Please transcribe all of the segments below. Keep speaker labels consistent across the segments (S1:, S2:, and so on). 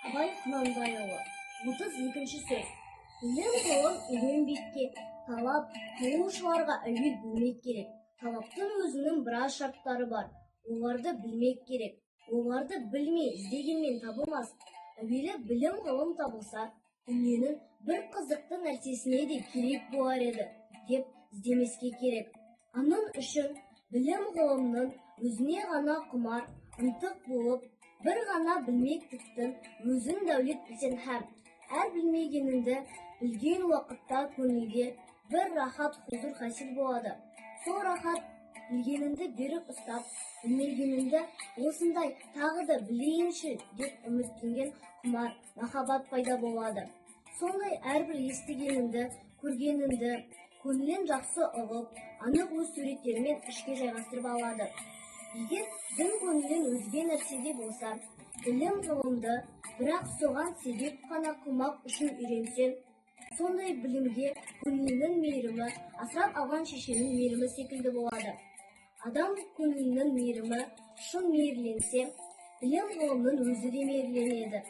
S1: Абай Құнанбайұлы. 32-ші сөз. Білім ғылым үйренбекке, талап қылушыларға әуел білмек керек. Талаптың өзінің біраз шарттары бар. Оларды білмек керек. Оларды білмей іздегенмен табылмас. Әуелі білім ғылым табылса, дүниенің бір қызықты нәрсесіне де керек болар еді деп іздемеске керек. Анын үшін білім ғылымның өзіне ғана құмар, ынтық болып, бір ғана білмектіктің өзін дәулет білсең һәм әр білмегеніңді білген уақытта көңілге бір рахат хузур хасил болады. Сол рахат білгеніңді берік ұстап, білмегеніңді осындай тағы да білейінші деп үміттенген құмар махаббат пайда болады. Сондай әрбір естігеніңді, көргеніңді көңілін жақсы ұғып, анық өз суреттерімен ішке жайғастырып алады. Егер дін көңілін өзге нәрседе болса, білім ғылымды бірақ соған себеп қана қылмақ үшін үйренсең, сондай білімге көңілінің мейірімі асырап алған шешенің мейірімі секілді болады. Адам көңілінің мейірімі шын мейірленсе, білім ғылымның өзі де мейірленеді,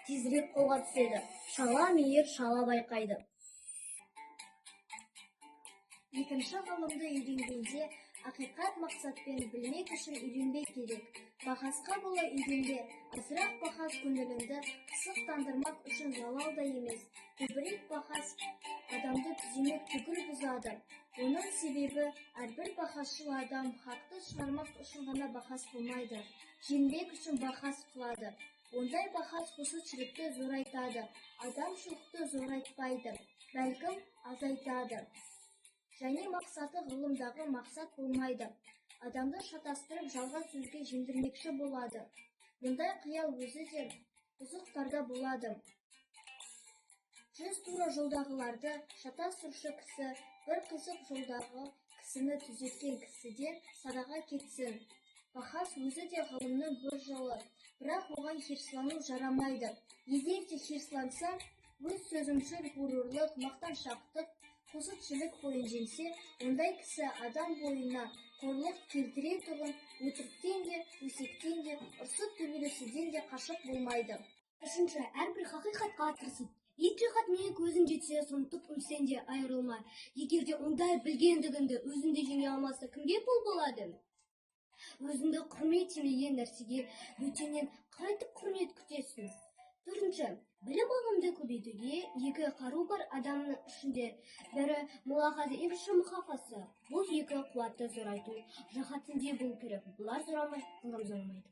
S1: тезірек қолға түседі. Шала мейір шала байқайды. Екінші ғылымды үйренгенде ақиқат мақсатпен білмек үшін үйренбек керек. Бақасқа бола үйренбе, азырақ бақас көңіліңді пысықтандырмақ үшін залал да емес. Көбірек бақас адамды түземек түгіл бұзады. Оның себебі әрбір бақасшыл адам хақты шығармақ үшін ғана бақас қылмайды, жеңбек үшін бақас қылады. Ондай бақас хұсушілікті зорайтады, адамшылықты зорайтпайды, бәлкім азайтады. Және мақсаты ғылымдағы мақсат болмайды. Адамды шатастырып жалған сөзге жеңдірмекші болады. Мұндай қиял өзі де бұзықтарда болады. 100 тура жолдағыларды шатастырушы кісі бір қызық жолдағы кісіні түзеткен кісіден садаға кетсін. Бақас өзі де ғылымның бір жолы, бірақ оған хирслану жарамайды. Егер де хирсланса, өз сөзімшіл ғурурлық, мақтаншақтық, хұсушілік бойын жеңсе, ондай кісі адам бойына қорлық келтіре тұғын өтіріктен де, өсектен де, ұрсып төбелесуден де қашық болмайды. Үшінші, әрбір хақиқатқа тырысып, екі қатмені көзің жетсе, сұмтып үнсен де айырылма. Егер де ондай білгендігіңді өзіңде жеңе алмаса, кімге пұл болады? Өзіңді құрмет етмеген нәрсеге бөтеннен қайтып құрмет күтесің. Төртінші, білім ғылымды көбейтуге екі қару бар адамның ішінде. Бірі мулахаза, екінші мұхафаза. Бұл екі қуатты зорайту жаһатінде бұл керек. Бұлар зорамай, ғылым зорамайды.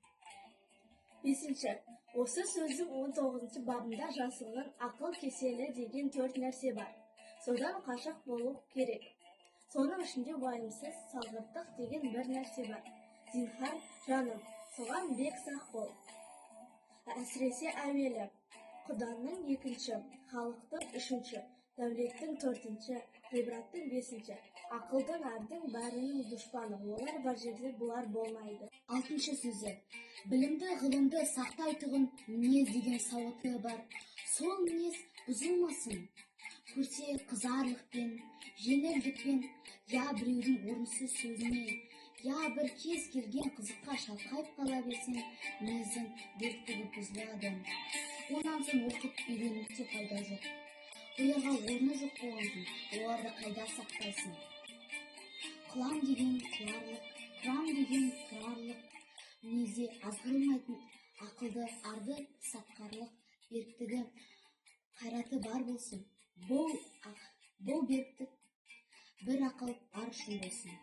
S1: Бесінші, осы сөздің 19 бабында жазылған ақыл кеселі деген 4 нәрсе бар. Содан қашық болу керек. Соның ішінде уайымсыз салғырттық деген бір нәрсе бар. Зинһар, жаным, соған бек сақ бол. Әсіресе әуелі, Құданың екінші, халықтың үшінші, дәулеттің төртінші, ғибраттың бесінші, ақылдың ардың бәрінің дұшпаны, олар бар жерде бұлар болмайды. Алтыншы сөзі, білімді ғылымды сақтайтұғын мінез деген сауаты бар. Сол мінез бұзылмасын. Көрсе қызарлықпен, жеңілдікпен, я біреудің орынсыз сөзіне, я бір кез келген қызыққа шалқайып қала берсең, мінездің беріктігі бұзылады. Онан соң оқып үйренуде пайда жоқ. Оларға орны жоқ болғансын, оларды қайда сақтайсың? Қылам деген қыларлық, тұрам деген тұрарлық, мінезде азғырылмайтын ақылды, арды сатқарлық, беріктігі, қайраты бар болсын. Бұл беріктік бір ақыл бар үшін болсын.